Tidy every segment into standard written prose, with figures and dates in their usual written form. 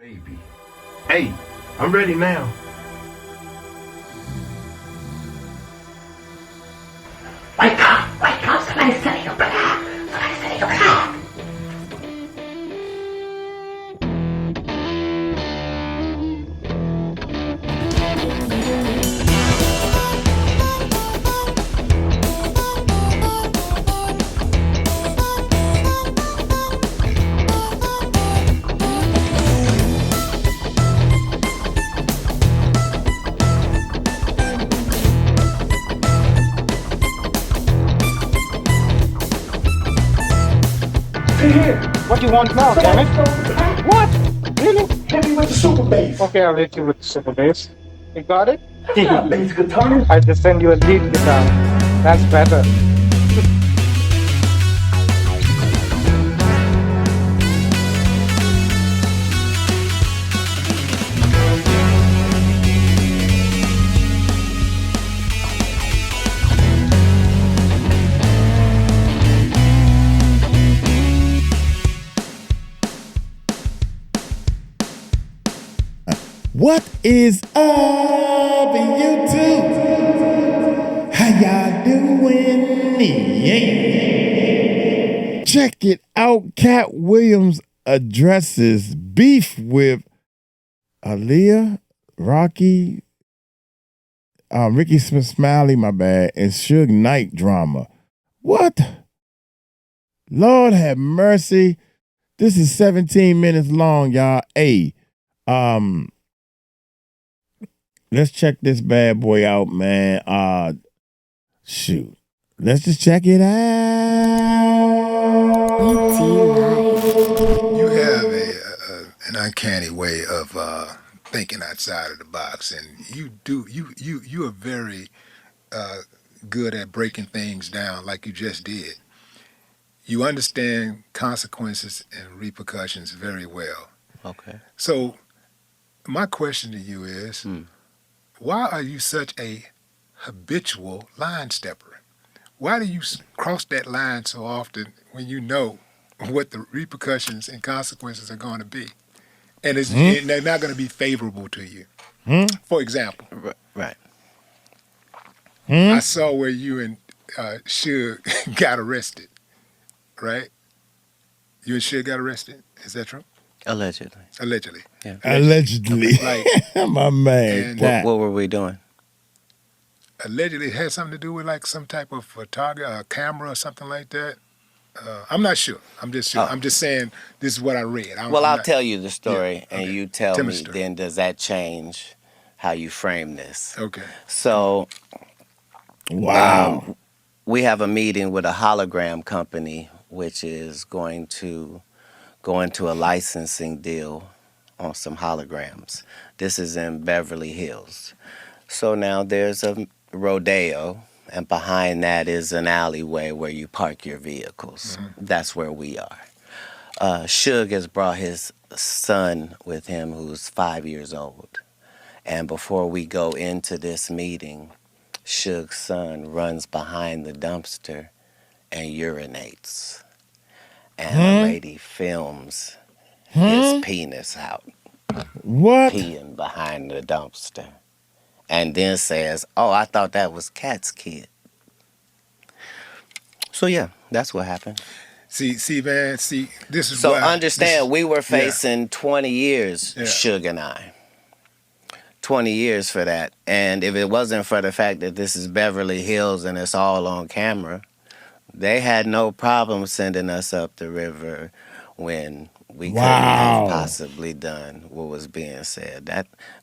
Baby. Hey, I'm ready now. Wake up, somebody's setting your block. Somebody's setting your block. See here. What do you want now, damn it? What? Really? Hit me with the super bass. Okay, I'll hit you with the super bass. You got it? That's not bass guitar. I just send you a lead guitar. That's better. What is up, YouTube? How y'all doing? Yeah. Check it out. Katt Williams addresses beef with Aaliyah, Rocky, Rickey Smiley, my bad, and Suge Knight drama. What? Lord have mercy. This is 17 minutes long, y'all. Hey, let's check this bad boy out, man. Shoot. Let's just check it out. You have an uncanny way of thinking outside of the box, and you are very good at breaking things down like you just did. You understand consequences and repercussions very well. Okay. So my question to you is, why are you such a habitual line stepper? Why do you cross that line so often when you know what the repercussions and consequences are going to be? And they're not going to be favorable to you. For example, Right. I saw where you and Suge got arrested, right? You and Suge got arrested. Is that true? Allegedly. Allegedly. Yeah. Allegedly. Right. My man. And Katt. What were we doing? Allegedly it had something to do with like some type of photography, camera or something like that. I'm not sure. I'm just sure. Oh. I'm just saying this is what I read. I'll tell you the story, Yeah, and okay. you tell Tell me me, the story. then does that change how you frame this? Okay. So Wow. we have a meeting with a hologram company, which is going to go into a licensing deal on some holograms. This is in Beverly Hills. So now there's a rodeo, and behind that is an alleyway where you park your vehicles. That's where we are. Suge has brought his son with him who's 5 years old. And before we go into this meeting, Suge's son runs behind the dumpster and urinates. And a lady films his penis out, What? peeing behind the dumpster. And then says, "Oh, I thought that was Katt's kid." So yeah, that's what happened. See, man. See, this is So why. understand, we were yeah. facing 20 years, Yeah. Suge and I. 20 years for that. And if it wasn't for the fact that this is Beverly Hills and it's all on camera, they had no problem sending us up the river when we couldn't have possibly done what was being said.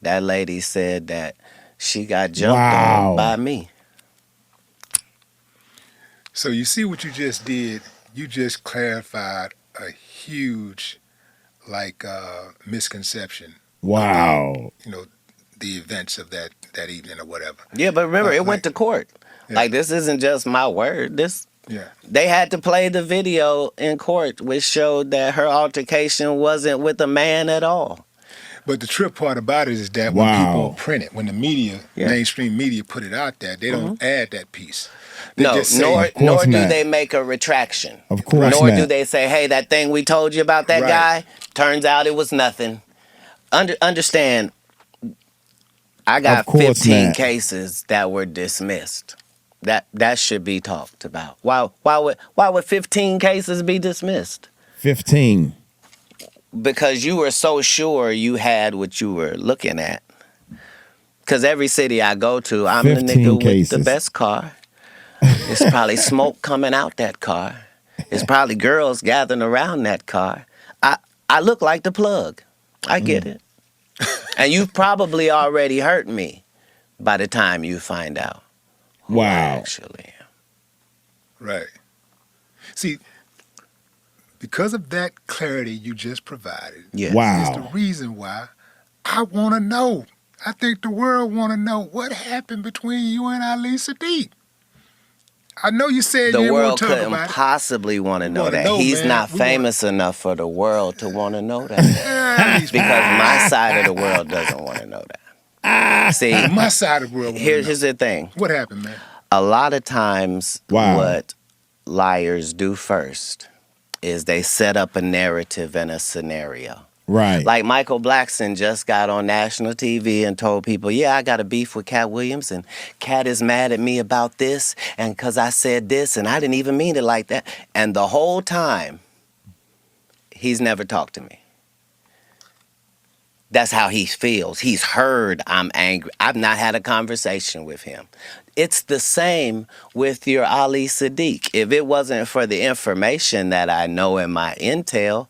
That lady said that she got jumped on by me. So you see what you just did? You just clarified a huge, misconception. Wow. The events of that evening or whatever. Yeah, but remember, it went to court. Yeah. Like, this isn't just my word. Yeah. They had to play the video in court, which showed that her altercation wasn't with a man at all. But the trip part about it is that when people print it, when the media, mainstream media put it out there, they don't add that piece. They No, just say, nor do not. they make a retraction. Of course Nor not. do they say, "Hey, that thing we told you about that Right. guy, turns out it was nothing." understand, I got Of course 15 not. cases that were dismissed. That should be talked about. Why would 15 cases be dismissed? 15. Because you were so sure you had what you were looking at. Because every city I go to, I'm the 15 nigga with the cases. best car. It's probably smoke coming out that car. It's probably girls gathering around that car. I look like the plug. I get it. And you've probably already hurt me by the time you find out who I Wow. actually am. Right. See, because of that clarity you just provided, Yes. is Wow. the reason why I want to know. I think the world want to know what happened between you and Ali Saddiq. I know you said The you didn't want world to talk couldn't about it. possibly want to know wanna that. know, He's man. not We wanna- famous enough for the world to want to know that. Because Because my side of the world doesn't want to know that. See, my side of the world. here's the thing. What happened, man? A lot of times, Wow. what liars do first is they set up a narrative and a scenario. Right. Like Michael Blackson just got on national TV and told people, yeah, I got a beef with Katt Williams, and Katt is mad at me about this, and because I said this, and I didn't even mean it like that. And the whole time, he's never talked to me. That's how he feels. He's heard I'm angry. I've not had a conversation with him. It's the same with your Ali Saddiq. If it wasn't for the information that I know in my intel,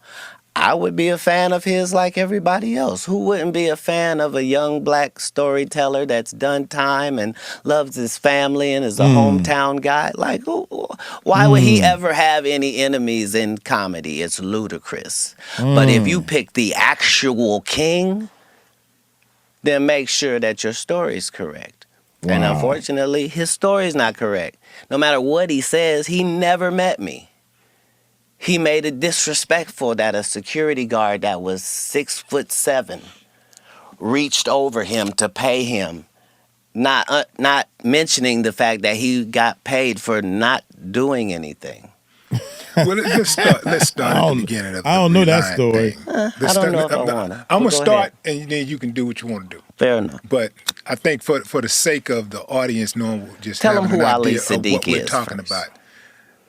I would be a fan of his like everybody else. Who wouldn't be a fan of a young black storyteller that's done time and loves his family and is a hometown guy? Like, why would he ever have any enemies in comedy? It's ludicrous. But if you pick the actual king, then make sure that your story's correct. And Wow. unfortunately, his story's not correct. No matter what he says, he never met me. He made it disrespectful that a security guard that was 6'7" reached over him to pay him, not mentioning the fact that he got paid for not doing anything. Well, let's start at the beginning of I don't know that Reliant story. thing. I don't know if I wanna. I'm But gonna go start, ahead. and then you can do what you want to do. Fair enough. But I think for the sake of the audience knowing, just Tell having them who an Ali idea of what Saddiq we're is talking first. about.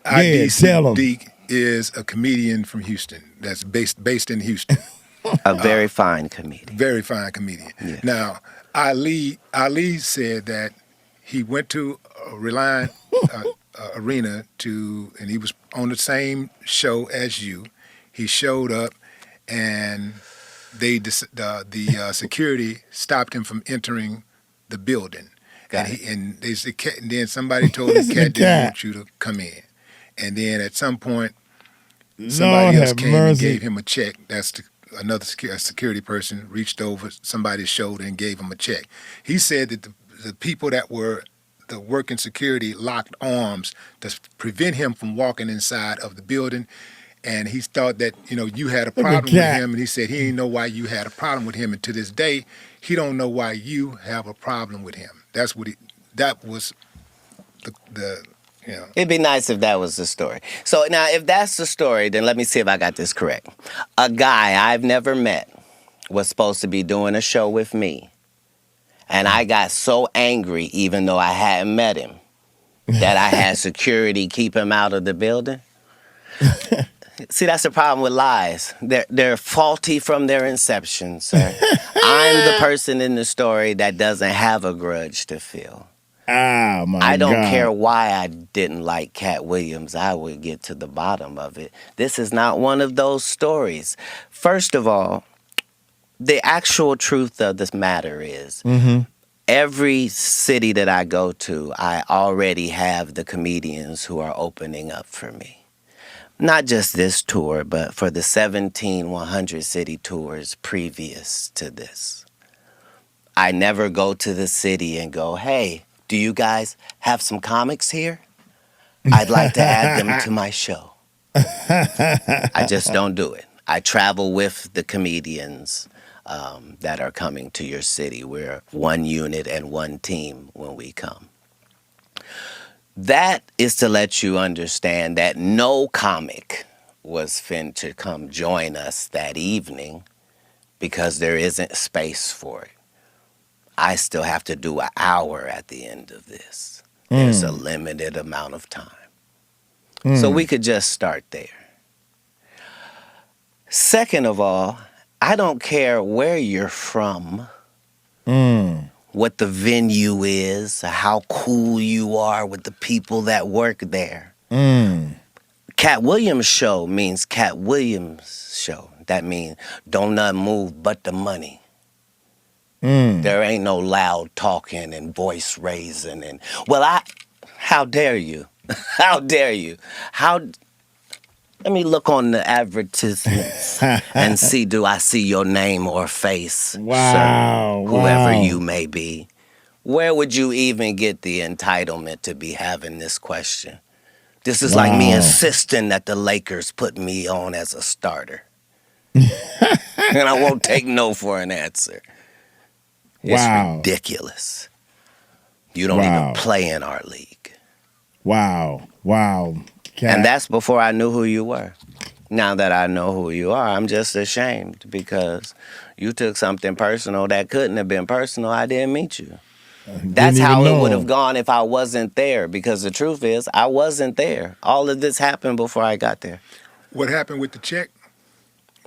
Yeah, Ali tell 'em. Saddiq is a comedian from Houston that's based in Houston. A very fine comedian. Very fine comedian. Yes. Now, Ali said that he went to Reliant Arena and he was on the same show as you. He showed up, and the security stopped him from entering the building. Got And they said, and then somebody told him Listen to Katt didn't Katt. want you to come in. And then at some point, Lord somebody else have came and mercy. gave him a check. Another security person reached over somebody's shoulder and gave him a check. He said that the people that were the working security locked arms to prevent him from walking inside of the building. And he thought that, you had a at problem with Katt. him. And he said he didn't know why you had a problem with him. And to this day, he don't know why you have a problem with him. That was the. It'd be nice if that was the story. So now, if that's the story, then let me see if I got this correct. A guy I've never met was supposed to be doing a show with me. And I got so angry, even though I hadn't met him, that I had security keep him out of the building. See, that's the problem with lies. They're faulty from their inception, sir. I'm the person in the story that doesn't have a grudge to feel. Ah, my God. I don't care why I didn't like Katt Williams. I would get to the bottom of it. This is not one of those stories. First of all, the actual truth of this matter is every city that I go to, I already have the comedians who are opening up for me. Not just this tour, but for the 17 100 city tours previous to this. I never go to the city and go, hey, do you guys have some comics here? I'd like to add them to my show. I just don't do it. I travel with the comedians that are coming to your city. We're one unit and one team when we come. That is to let you understand that no comic was fin to come join us that evening because there isn't space for it. I still have to do an hour at the end of this. There's a limited amount of time. So we could just start there. Second of all, I don't care where you're from, what the venue is, how cool you are with the people that work there. Katt Williams show means Katt Williams show. That means don't nothing move but the money. There ain't no loud talking and voice raising and how dare you? How dare you? Let me look on the advertisements and see, do I see your name or face? Wow. Sir, whoever you may be. Where would you even get the entitlement to be having this question? This is like me insisting that the Lakers put me on as a starter. And I won't take no for an answer. It's ridiculous. You don't even play in our league. Wow. Katt. And that's before I knew who you were. Now that I know who you are, I'm just ashamed because you took something personal that couldn't have been personal. I didn't meet you. That's how it would have gone if I wasn't there, because the truth is I wasn't there. All of this happened before I got there. What happened with the check?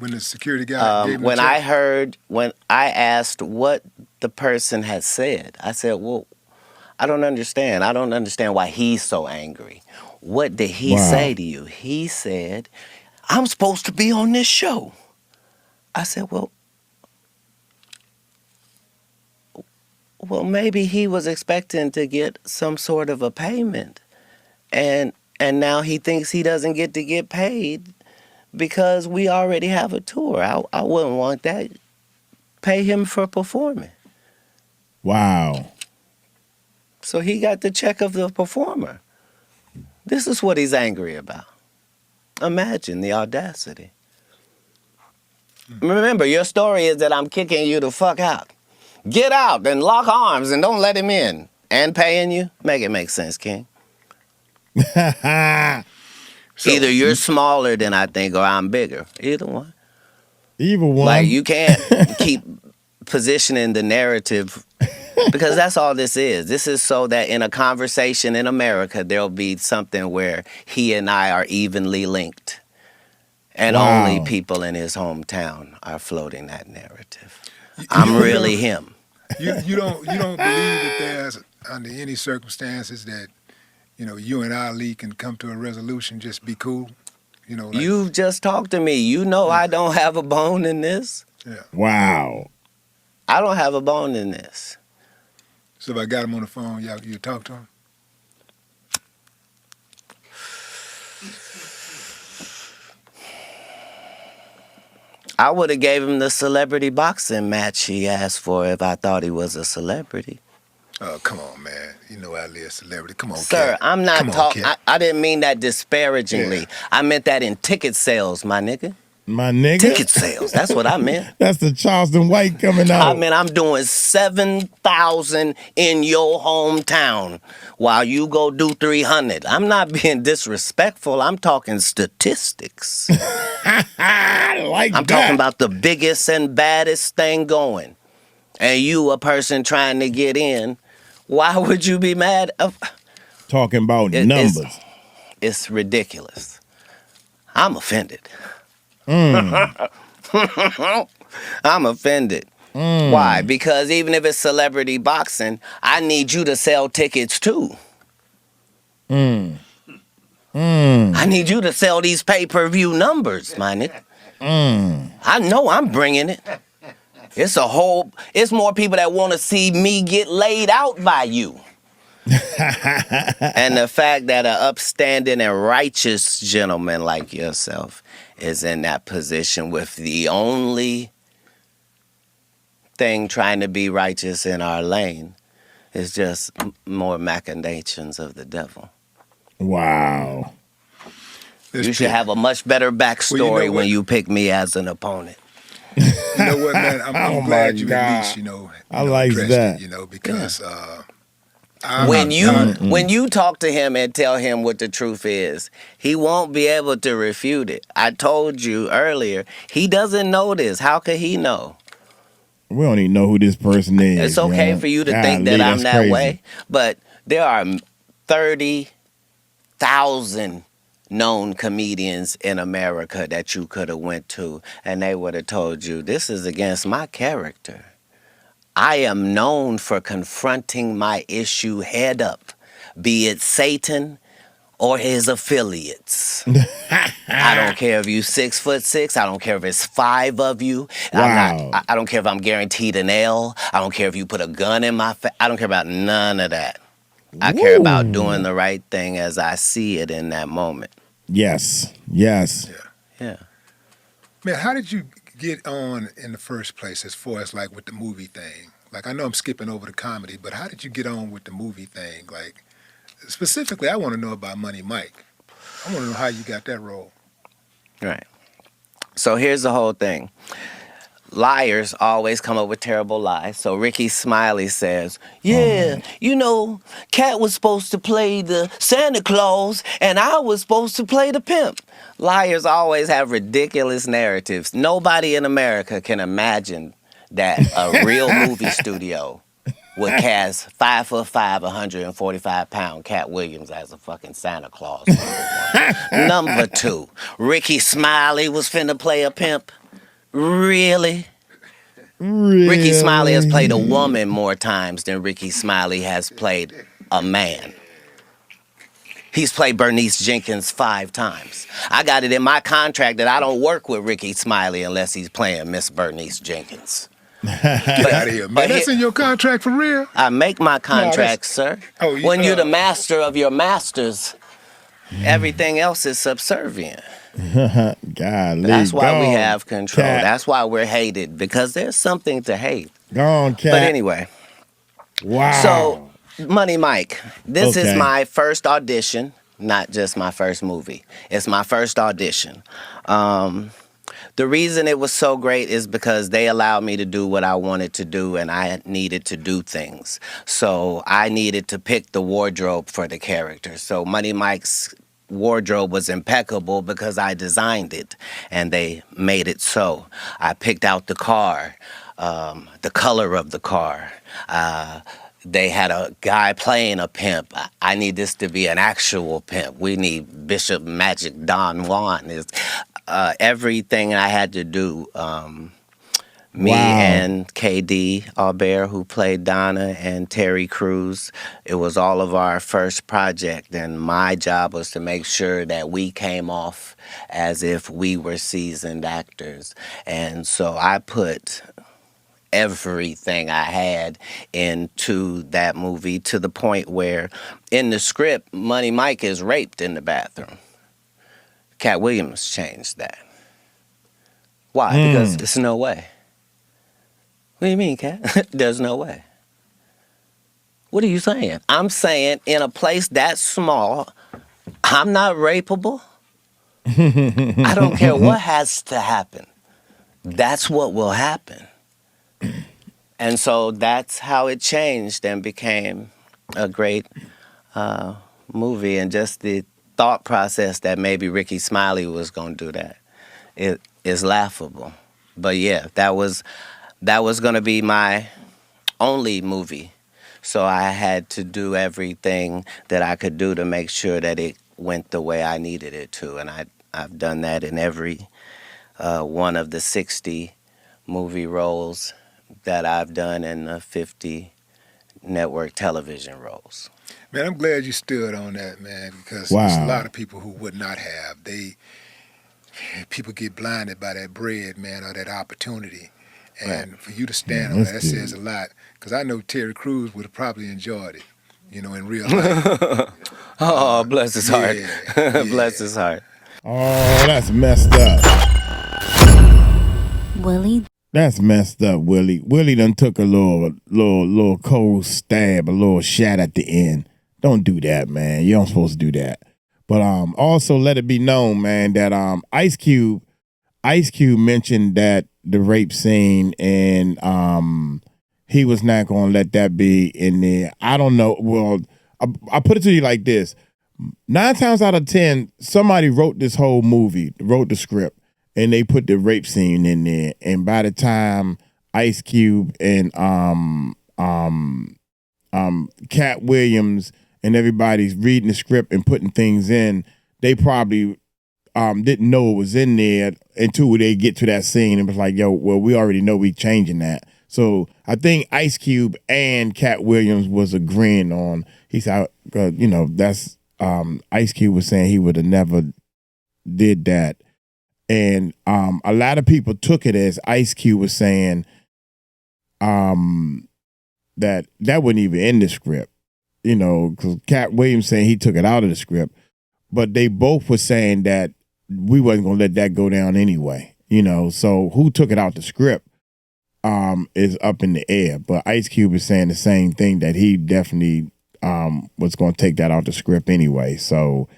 When the security guy gave him when the check? when I asked what the person had said, I said, well, I don't understand. I don't understand why he's so angry. What did he say to you? He said, I'm supposed to be on this show. I said, well, maybe he was expecting to get some sort of a payment. And now he thinks he doesn't get to get paid because we already have a tour. I wouldn't want that. Pay him for performing. Wow. So he got the check of the performer. This is what he's angry about. Imagine the audacity. Remember, your story is that I'm kicking you the fuck out. Get out and lock arms and don't let him in. And paying you? Make it make sense, King. Either you're smaller than I think or I'm bigger. Either one. Either one. Like, you can't keep positioning the narrative because that's all this is. This is so that in a conversation in America, there'll be something where he and I are evenly linked. And only people in his hometown are floating that narrative. I'm really him. You don't believe that there's, under any circumstances, that you and Ali can come to a resolution, just be cool? You've just talked to me. You know I don't have a bone in this. Yeah. Wow. I don't have a bone in this. So if I got him on the phone, you talk to him? I would have gave him the celebrity boxing match he asked for if I thought he was a celebrity. Oh, come on, man. You know Ali a celebrity. Come on, Sir, Katt. I'm not talking. I didn't mean that disparagingly. Yeah. I meant that in ticket sales, my nigga. My nigga? Ticket sales. That's what I meant. That's the Charleston White coming out. I mean, I'm doing 7,000 in your hometown while you go do 300. I'm not being disrespectful. I'm talking statistics. I like I'm talking about the biggest and baddest thing going. And you, a person trying to get in, why would you be mad? Talking about numbers. It's ridiculous. I'm offended. I'm offended. Why? Because even if it's celebrity boxing, I need you to sell tickets too. I need you to sell these pay-per-view numbers, my nigga. I know I'm bringing it. It's more people that want to see me get laid out by you. And the fact that an upstanding and righteous gentleman like yourself is in that position with the only thing trying to be righteous in our lane is just more machinations of the devil. Wow. You should have a much better backstory when you pick me as an opponent. You know what, man? I'm glad you at least, I like addressed that. it, because When you talk to him and tell him what the truth is, he won't be able to refute it. I told you earlier, he doesn't know this. How could he know? We don't even know who this person is. It's okay for you to think that I'm that crazy. way, but there are 30,000 known comedians in America that you could have went to, and they would have told you, this is against my character. I am known for confronting my issue head up, be it Satan or his affiliates. I don't care if you 6'6". I don't care if it's 5 of you. Wow. I don't care if I'm guaranteed an L. I don't care if you put a gun in my face. I don't care about none of that. I care about doing the right thing as I see it in that moment. Yes. Yeah. Man, how did you get on in the first place as far as like with the movie thing? Like, I know I'm skipping over the comedy, but how did you get on with the movie thing? Like, specifically, I want to know about Money Mike. I want to know how you got that role. Right. So here's the whole thing. Liars always come up with terrible lies. So Rickey Smiley says, you know, Katt was supposed to play the Santa Claus and I was supposed to play the pimp. Liars always have ridiculous narratives. Nobody in America can imagine that a real movie studio would cast 5'5", 145-pound Katt Williams as a fucking Santa Claus. Number 2, Rickey Smiley was finna play a pimp. Really? Rickey Smiley has played a woman more times than Rickey Smiley has played a man. He's played Bernice Jenkins 5 times. I got it in my contract that I don't work with Rickey Smiley unless he's playing Miss Bernice Jenkins. Get out of here, man. That's in your contract for real? I make my contracts, sir. When you're the master of your masters, everything else is subservient. Golly, that's why we have control. Katt. That's why we're hated, because there's something to hate. Go on, Katt. But anyway. Wow. So, Money Mike, this is my first audition, not just my first movie. It's my first audition. The reason it was so great is because they allowed me to do what I wanted to do, and I needed to do things. So I needed to pick the wardrobe for the character. So Money Mike's wardrobe was impeccable because I designed it, and they made it so. I picked out the car, the color of the car. They had a guy playing a pimp. I need this to be an actual pimp. We need Bishop Magic Don Juan. Everything I had to do, me and KD Albert, who played Donna, and Terry Crews, it was all of our first project, and my job was to make sure that we came off as if we were seasoned actors. And so I put everything I had into that movie, to the point where in the script, Money Mike is raped in the bathroom. Katt Williams changed that. Why? Because there's no way. What do you mean, Katt? There's no way. What are you saying? I'm saying in a place that small, I'm not rapeable. I don't care what has to happen. That's what will happen. And so that's how it changed and became a great movie. And just the thought process that maybe Rickey Smiley was going to do that, it is laughable. But yeah, that was going to be my only movie. So I had to do everything that I could do to make sure that it went the way I needed it to. And I've done that in every one of the 60 movie roles that I've done, in the 50 network television roles. Man, I'm glad you stood on that, man, because there's a lot of people who would not have. People get blinded by that bread, man, or that opportunity. And for you to stand on that says a lot. Because I know Terry Crews would have probably enjoyed it, you know, in real life. Oh, bless his heart. Bless his heart. Oh, that's messed up. Willie. That's messed up, Willie. Willie done took a little cold stab, a little shot at the end. Don't do that, man. You don't supposed to do that. But also let it be known, man, that Ice Cube mentioned that the rape scene in he was not going to let that be in there. I don't know. Well, I put it to you like this. 9 times out of 10, somebody wrote this whole movie, wrote the script, and they put the rape scene in there. And by the time Ice Cube and Katt Williams and everybody's reading the script and putting things in, they probably didn't know it was in there until they get to that scene and was like, yo, well, we already know we changing that. So I think Ice Cube and Katt Williams was agreeing on, he said, that's Ice Cube was saying he would have never did that. And a lot of people took it as Ice Cube was saying that wasn't even in the script, because Katt Williams saying he took it out of the script, but they both were saying that we wasn't going to let that go down anyway, so who took it out the script is up in the air. But Ice Cube is saying the same thing, that he definitely was going to take that out the script anyway. So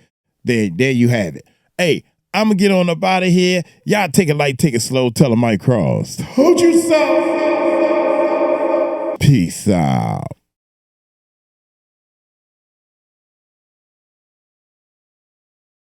there you have it. Hey, I'm going to get on up out of here. Y'all take it light, take it slow. Tell them Mike Cross. Hold you so. Peace out.